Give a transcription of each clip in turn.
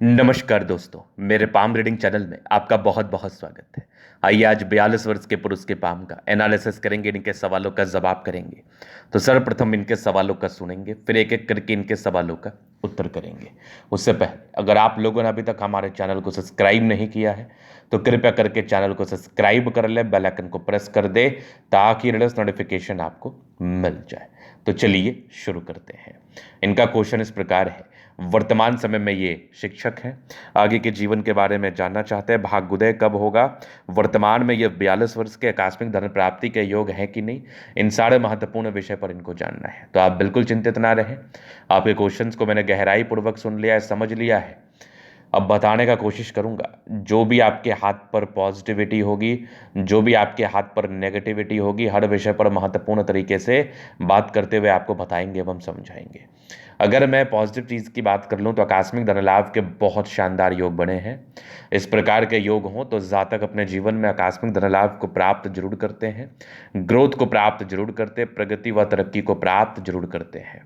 नमस्कार दोस्तों, मेरे पाम रीडिंग चैनल में आपका बहुत बहुत स्वागत है। आइए आज 42 वर्ष के पुरुष के पाम का एनालिसिस करेंगे, इनके सवालों का जवाब करेंगे। तो सर्वप्रथम इनके सवालों का सुनेंगे, फिर एक एक करके इनके सवालों का उत्तर करेंगे। उससे पहले अगर आप लोगों ने अभी तक हमारे चैनल को सब्सक्राइब नहीं किया है तो कृपया करके चैनल को सब्सक्राइब कर ले, बेल आइकन को प्रेस कर दे ताकि लेटेस्ट नोटिफिकेशन आपको मिल जाए। तो चलिए शुरू करते हैं। इनका क्वेश्चन इस प्रकार है, वर्तमान समय में ये शिक्षक हैं, आगे के जीवन के बारे में जानना चाहते हैं, भाग्योदय कब होगा, वर्तमान में ये 42 वर्ष के आकस्मिक धन प्राप्ति के योग है कि नहीं, इन सारे महत्वपूर्ण विषय पर इनको जानना है। तो आप बिल्कुल चिंतित ना रहें, आपके क्वेश्चंस को मैंने गहराई पूर्वक सुन लिया है, समझ लिया है। अब बताने का कोशिश करूंगा, जो भी आपके हाथ पर पॉजिटिविटी होगी, जो भी आपके हाथ पर नेगेटिविटी होगी, हर विषय पर महत्वपूर्ण तरीके से बात करते हुए आपको बताएंगे एवं समझाएंगे। अगर मैं पॉजिटिव चीज़ की बात कर लूँ तो आकस्मिक धन लाभ के बहुत शानदार योग बने हैं। इस प्रकार के योग हों तो जातक अपने जीवन में आकस्मिक धन लाभ को प्राप्त जरूर करते हैं, ग्रोथ को प्राप्त जरूर करते हैं, प्रगति व तरक्की को प्राप्त जरूर करते हैं।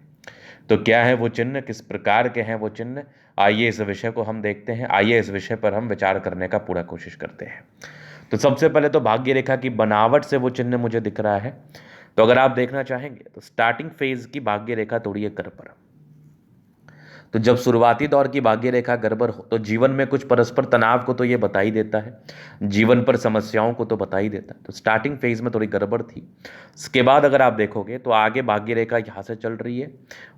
तो क्या है वो चिन्ह, किस प्रकार के हैं वो चिन्ह, आइए इस विषय को हम देखते हैं। आइए इस विषय पर हम विचार करने का पूरा कोशिश करते हैं। तो सबसे पहले तो भाग्य रेखा की बनावट से वो चिन्ह मुझे दिख रहा है। तो अगर आप देखना चाहेंगे तो स्टार्टिंग फेज की भाग्य रेखा तोड़िए कर पर। तो जब शुरुआती दौर की भाग्य रेखा गड़बड़ हो तो जीवन में कुछ परस्पर तनाव को तो ये बता ही देता है, जीवन पर समस्याओं को तो बता ही देता है। तो स्टार्टिंग फेज में थोड़ी गड़बड़ थी। इसके बाद अगर आप देखोगे तो आगे भाग्य रेखा यहाँ से चल रही है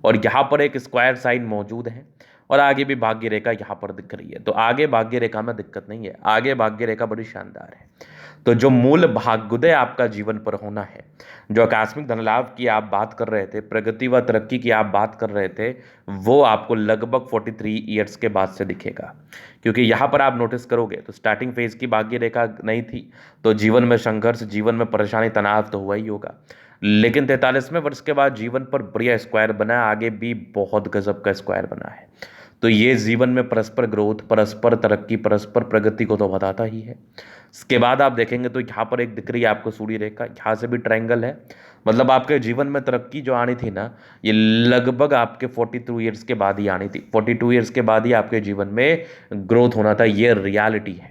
और यहाँ पर एक स्क्वायर साइन मौजूद है और आगे भी भाग्य रेखा यहाँ पर दिख रही है। तो आगे भाग्य रेखा में दिक्कत नहीं है, आगे भाग्य रेखा बड़ी शानदार है। तो जो मूल भाग्योदय आपका जीवन पर होना है, जो आकस्मिक धन लाभ की आप बात कर रहे थे, प्रगति व तरक्की की आप बात कर रहे थे, वो आपको लगभग 43 ईयर्स के बाद से दिखेगा। क्योंकि यहाँ पर आप नोटिस करोगे तो स्टार्टिंग फेज की भाग्य रेखा नहीं थी, तो जीवन में संघर्ष, जीवन में परेशानी, तनाव तो हुआ ही होगा। लेकिन 43वें वर्ष के बाद जीवन पर बढ़िया स्क्वायर बना है, आगे भी बहुत गजब का स्क्वायर बना है। तो ये जीवन में परस्पर ग्रोथ, परस्पर तरक्की, परस्पर प्रगति को तो बताता ही है। इसके बाद आप देखेंगे तो यहाँ पर एक दिख रही है आपको सूर्य रेखा, यहाँ से भी ट्रायंगल है। मतलब आपके जीवन में तरक्की जो आनी थी ना, ये लगभग आपके 42 ईयर्स के बाद ही आनी थी। 42 ईयर्स के बाद ही आपके जीवन में ग्रोथ होना था, ये रियलिटी है।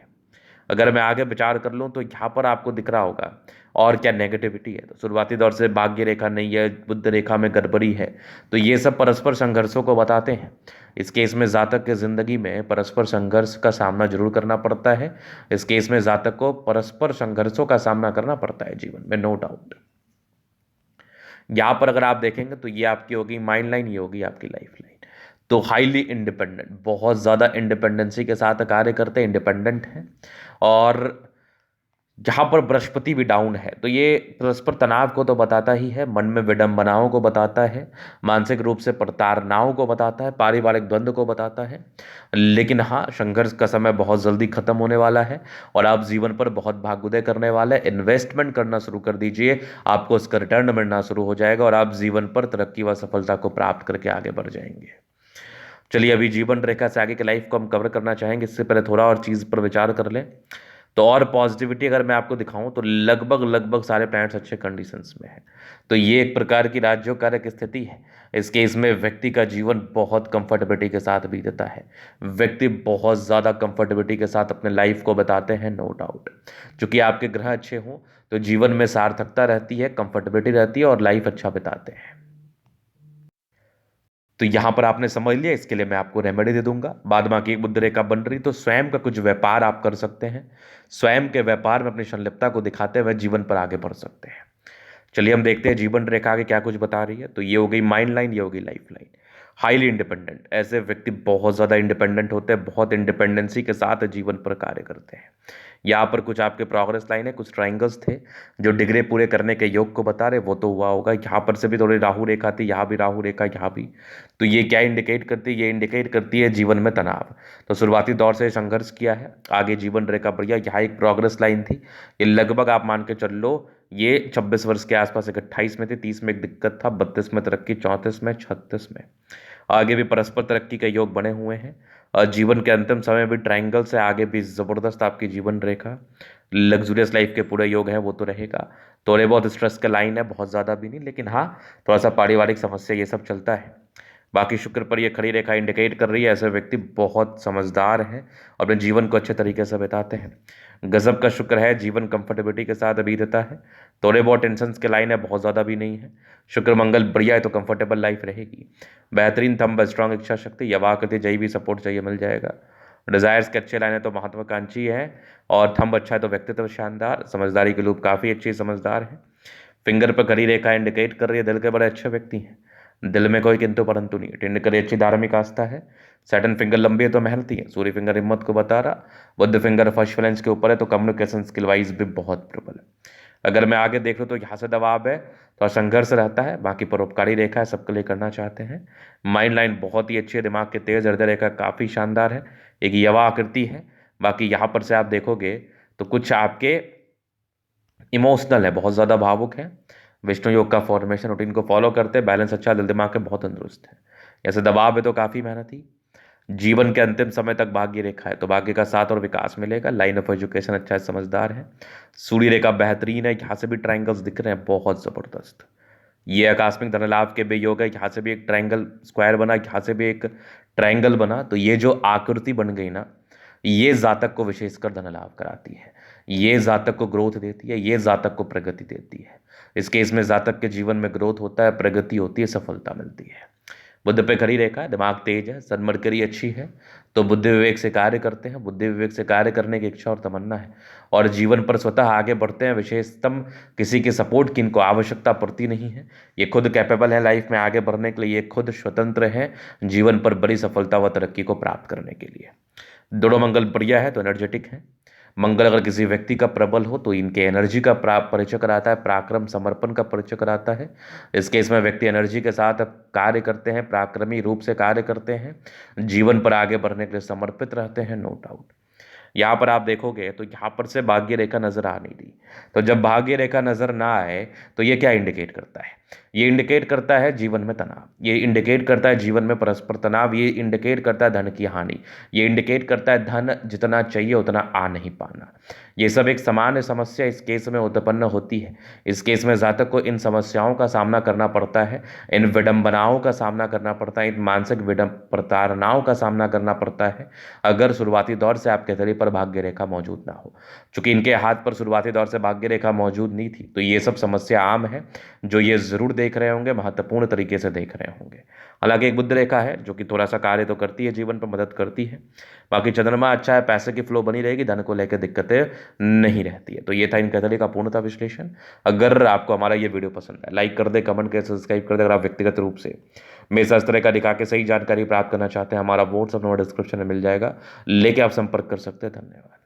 अगर मैं आगे विचार कर लूँ तो यहाँ पर आपको दिख रहा होगा और क्या नेगेटिविटी है। तो शुरुआती दौर से भाग्य रेखा नहीं है, बुध रेखा में गड़बड़ी है, तो ये सब परस्पर संघर्षों को बताते हैं। इस केस में जातक के जिंदगी में परस्पर संघर्ष का सामना जरूर करना पड़ता है। इस केस में जातक को परस्पर संघर्षों का सामना करना पड़ता है जीवन में, नो डाउट। यहाँ पर अगर आप देखेंगे तो ये आपकी होगी माइंड लाइन, ये होगी आपकी लाइफ लाइन। तो हाईली इंडिपेंडेंट, बहुत ज़्यादा इंडिपेंडेंसी के साथ कार्य करते, इंडिपेंडेंट हैं। और जहाँ पर बृहस्पति भी डाउन है तो ये परस्पर तनाव को तो बताता ही है, मन में विडंबनाओं को बताता है, मानसिक रूप से प्रताड़नाओं को बताता है, पारिवारिक द्वंद्व को बताता है। लेकिन हाँ, संघर्ष का समय बहुत जल्दी खत्म होने वाला है और आप जीवन पर बहुत भाग्योदय करने वाले हैं। इन्वेस्टमेंट करना शुरू कर दीजिए, आपको उसका रिटर्न मिलना शुरू हो जाएगा और आप जीवन पर तरक्की व सफलता को प्राप्त करके आगे बढ़ जाएंगे। चलिए अभी जीवन रेखा से आगे की लाइफ को हम कवर करना चाहेंगे, इससे पहले थोड़ा और चीज़ पर विचार कर लें। तो और पॉजिटिविटी अगर मैं आपको दिखाऊं तो लगभग लगभग सारे प्लैनेट्स अच्छे कंडीशंस में है। तो ये एक प्रकार की राज्योकारक स्थिति है। इस केस में व्यक्ति का जीवन बहुत कंफर्टेबिलिटी के साथ बीतता है, व्यक्ति बहुत ज़्यादा कंफर्टेबिलिटी के साथ अपने लाइफ को बताते हैं, नो डाउट। चूंकि आपके ग्रह अच्छे हों तो जीवन में सार्थकता रहती है, कंफर्टेबिलिटी रहती है और लाइफ अच्छा बिताते हैं। तो यहां पर आपने समझ लिया, इसके लिए मैं आपको रेमेडी दे दूंगा। बाद बाकी एक बुध रेखा बन रही तो स्वयं का कुछ व्यापार आप कर सकते हैं, स्वयं के व्यापार में अपनी संलिप्तता को दिखाते हुए जीवन पर आगे बढ़ सकते हैं। चलिए हम देखते हैं जीवन रेखा आगे क्या कुछ बता रही है। तो ये हो गई माइंड लाइन, ये हो गई लाइफ लाइन। हाईली इंडिपेंडेंट, ऐसे व्यक्ति बहुत ज़्यादा इंडिपेंडेंट होते हैं, बहुत इंडिपेंडेंसी के साथ जीवन पर कार्य करते हैं। यहाँ पर कुछ आपके प्रोग्रेस लाइन है, कुछ ट्राइंगल्स थे जो डिग्री पूरे करने के योग को बता रहे, वो तो हुआ होगा। यहाँ पर से भी थोड़ी राहु रेखा थी, यहाँ भी राहु रेखा, यहाँ भी। तो ये क्या इंडिकेट करती है, ये इंडिकेट करती है जीवन में तनाव। तो शुरुआती दौर से संघर्ष किया है, आगे जीवन रेखा बढ़िया। यहाँ एक प्रोग्रेस लाइन थी, ये लगभग आप मान के चल लो ये 26 वर्ष के आसपास, एक 28 में थी, 30 में एक दिक्कत था, 32 में तरक्की, 34 में, 36 में। आगे भी परस्पर तरक्की के योग बने हुए हैं और जीवन के अंतिम समय भी ट्रायंगल से आगे भी ज़बरदस्त आपकी जीवन रेखा, लग्जूरियस लाइफ के पूरे योग है वो तो रहेगा। थोड़े बहुत स्ट्रेस का लाइन है, बहुत ज़्यादा भी नहीं, लेकिन हाँ थोड़ा सा पारिवारिक समस्या ये सब चलता है। बाकी शुक्र पर ये खड़ी रेखा इंडिकेट कर रही है ऐसे व्यक्ति बहुत समझदार हैं और अपने जीवन को अच्छे तरीके से बिताते हैं। गजब का शुक्र है, जीवन कंफर्टेबिलिटी के साथ बीतता है। थोड़े बहुत टेंशन के लाइन है, बहुत ज़्यादा भी नहीं है। शुक्र मंगल बढ़िया है तो कंफर्टेबल लाइफ रहेगी। बेहतरीन थंब, स्ट्रांग इच्छा शक्ति, यवा आकृति, जय भी सपोर्ट चाहिए मिल जाएगा। डिजायर्स के अच्छे लाइन है तो महत्वाकांक्षी है, और थंब अच्छा है तो व्यक्तित्व शानदार, समझदारी के लूप काफ़ी अच्छी समझदार है। फिंगर पर खड़ी रेखा इंडिकेट कर रही है दिल के बड़े अच्छे व्यक्ति हैं, दिल में कोई किंतु परंतु नहीं। टिंड करी अच्छी धार्मिक आस्था है। सैटर्न फिंगर लंबी है तो मेहनती है। सूर्य फिंगर हिम्मत को बता रहा। बुध फिंगर फर्स्ट फ्लैंस के ऊपर है तो कम्युनिकेशन स्किल वाइज भी बहुत प्रबल है। अगर मैं आगे देख लूँ तो यहाँ से दबाव है तो संघर्ष रहता है, बाकी परोपकारी रेखा है, सबके लिए करना चाहते हैं। माइंड लाइन बहुत ही अच्छी है, दिमाग के तेज हृदय रेखा काफ़ी शानदार है, एक यवा आकृति है। बाकी यहाँ पर से आप देखोगे तो कुछ आपके इमोशनल है, बहुत ज़्यादा भावुक है। विष्णु योग का फॉर्मेशन रूटीन को फॉलो करते, बैलेंस अच्छा, दिल दिमाग के बहुत तंदुरुस्त है। ऐसे दबाव है तो काफ़ी मेहनती। जीवन के अंतिम समय तक भाग्य रेखा है तो भाग्य का साथ और विकास मिलेगा। लाइन ऑफ एजुकेशन अच्छा है, समझदार है। सूर्य रेखा बेहतरीन है, यहाँ से भी ट्रायंगल्स दिख रहे हैं बहुत ज़बरदस्त। ये आकस्मिक धन लाभ के भी योग है, यहाँ से भी एक ट्रायंगल स्क्वायर बना, यहाँ से भी एक ट्रायंगल बना, तो ये जो आकृति बन गई ना, ये जातक को विशेषकर धन लाभ कराती है, ये जातक को ग्रोथ देती है, ये जातक को प्रगति देती है। इस केस में जातक के जीवन में ग्रोथ होता है, प्रगति होती है, सफलता मिलती है। बुद्ध पे खड़ी रेखा है, दिमाग तेज है, सन्मरकरी अच्छी है तो बुद्धि विवेक से कार्य करते हैं, बुद्धि विवेक से कार्य करने की इच्छा और तमन्ना है, और जीवन पर स्वतः आगे बढ़ते हैं। विशेषतम किसी के सपोर्ट की इनको आवश्यकता पड़ती नहीं है, ये खुद कैपेबल है लाइफ में आगे बढ़ने के लिए, ये खुद स्वतंत्र है जीवन पर बड़ी सफलता व तरक्की को प्राप्त करने के लिए। दोनों मंगल बढ़िया है तो एनर्जेटिक है। मंगल अगर किसी व्यक्ति का प्रबल हो तो इनके एनर्जी का परिचय कराता है, पराक्रम समर्पण का परिचय कराता है। इस केस में व्यक्ति एनर्जी के साथ कार्य करते हैं, पराक्रमी रूप से कार्य करते हैं, जीवन पर आगे बढ़ने के लिए समर्पित रहते हैं, नो डाउट। यहाँ पर आप देखोगे तो यहाँ पर से भाग्य रेखा नजर आ नहीं रही, तो जब भाग्य रेखा नजर ना आए तो ये क्या इंडिकेट करता है? ये इंडिकेट करता है जीवन में तनाव, ये इंडिकेट करता है जीवन में परस्पर तनाव, ये इंडिकेट करता है धन की हानि, ये इंडिकेट करता है धन जितना चाहिए उतना आ नहीं पाना। ये सब एक सामान्य समस्या इस केस में उत्पन्न होती है। इस केस में जातक को इन समस्याओं का सामना करना पड़ता है, इन विडंबनाओं का सामना करना पड़ता है, इन मानसिक प्रताड़नाओं का सामना करना पड़ता है अगर शुरुआती दौर से आपके शरीर पर भाग्य रेखा मौजूद ना हो। चूंकि इनके हाथ पर शुरुआती दौर से भाग्य रेखा मौजूद नहीं थी तो ये सब समस्या आम है, जो ये जरूर देख रहे होंगे, महत्वपूर्ण तरीके से देख रहे होंगे। हालांकि एक बुध रेखा है जो कि थोड़ा सा कार्य तो करती है, जीवन पर मदद करती है। बाकी चंद्रमा अच्छा है, पैसे की फ्लो बनी रहेगी, धन को लेकर दिक्कतें नहीं रहती है। तो ये था इन कैथोलिक का पूर्णता विश्लेषण। अगर आपको हमारा ये वीडियो पसंद है, लाइक कर दे, कमेंट कर, सब्सक्राइब कर दे। अगर आप व्यक्तिगत रूप से मेरे साथ इस तरह का दिखा के सही जानकारी प्राप्त करना चाहते हैं, हमारा व्हाट्सएप नंबर डिस्क्रिप्शन में मिल जाएगा, लेके आप संपर्क कर सकते हैं। धन्यवाद।